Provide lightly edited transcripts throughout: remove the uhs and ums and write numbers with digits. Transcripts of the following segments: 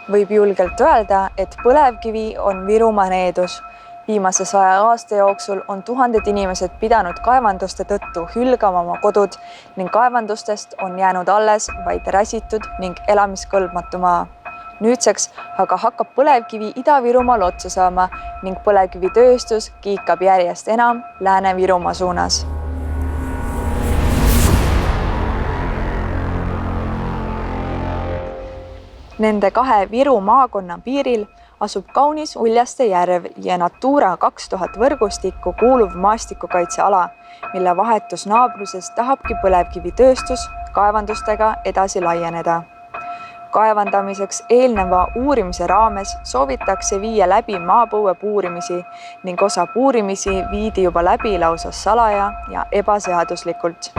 Võib julgelt öelda, et põlevkivi on Virumaa needus. Viimase 100 aasta jooksul on tuhanded inimesed pidanud kaevanduste tõttu hülgama oma kodud ning kaevandustest on jäänud alles vaid räsitud ning elamiskõlbmatu maa. Nüüdseks aga hakkab põlevkivi Ida-Virumaal otsa saama ning põlevkivitööstus kiikab järjest enam Lääne-Virumaa suunas. Nende 2 Viru maakonna piiril asub kaunis Uljaste järv ja Natura 2000 võrgustikku kuuluv maastikukaitseala, mille vahetus naabruses tahabki põlevkivitööstus kaevandustega edasi laieneda. Kaevandamiseks eelneva uurimise raames soovitakse viia läbi maapõue puurimisi ning osa puurimisi viidi juba läbi lausa salaja ja ebaseaduslikult.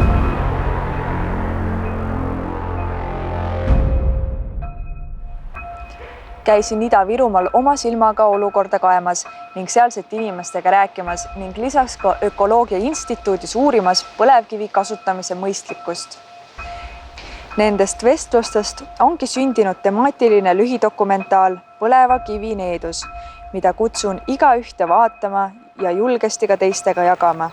Käisin Ida-Virumaal oma silmaga olukorda kaemas ning sealsete inimestega rääkimas ning lisaks ka Ökoloogia Instituudis uurimas põlevkivi kasutamise mõistlikkust. Nendest vestlustest ongi sündinud temaatiline lühidokumentaal Põleva kivi needus, mida kutsun igaühte vaatama ja julgesti ka teistega jagama.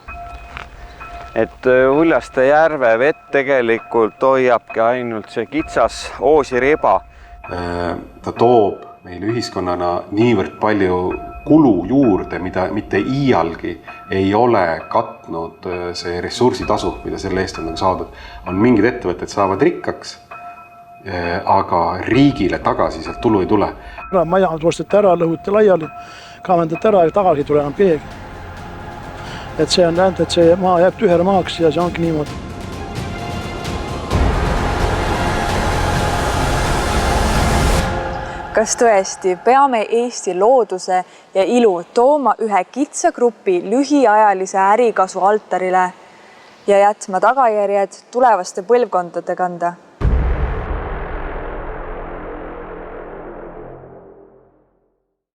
Et Uljaste järve vett tegelikult hoiabki ainult see kitsas oosiriba. Ta toob meil ühiskonnana niivõrd palju kulu juurde, mida mitte iialgi ei ole katnud see ressursitasu, mida selle eest on saadud. On mingid ettevõtted saavad rikkaks, aga riigile tagasi sealt tulu ei tule. Majad ostete ära, lõhuti laiali, kaevendate ära ja tagasi ei tule enam keegi. Et see on näinud, et see maa jääb tühjale maaks ja see ongi niimoodi. Kas tõesti peame Eesti looduse ja ilu tooma ühe kitsa grupi lühiajalise ärikasu altarile ja jätma tagajärjed tulevaste põlvkondade kanda?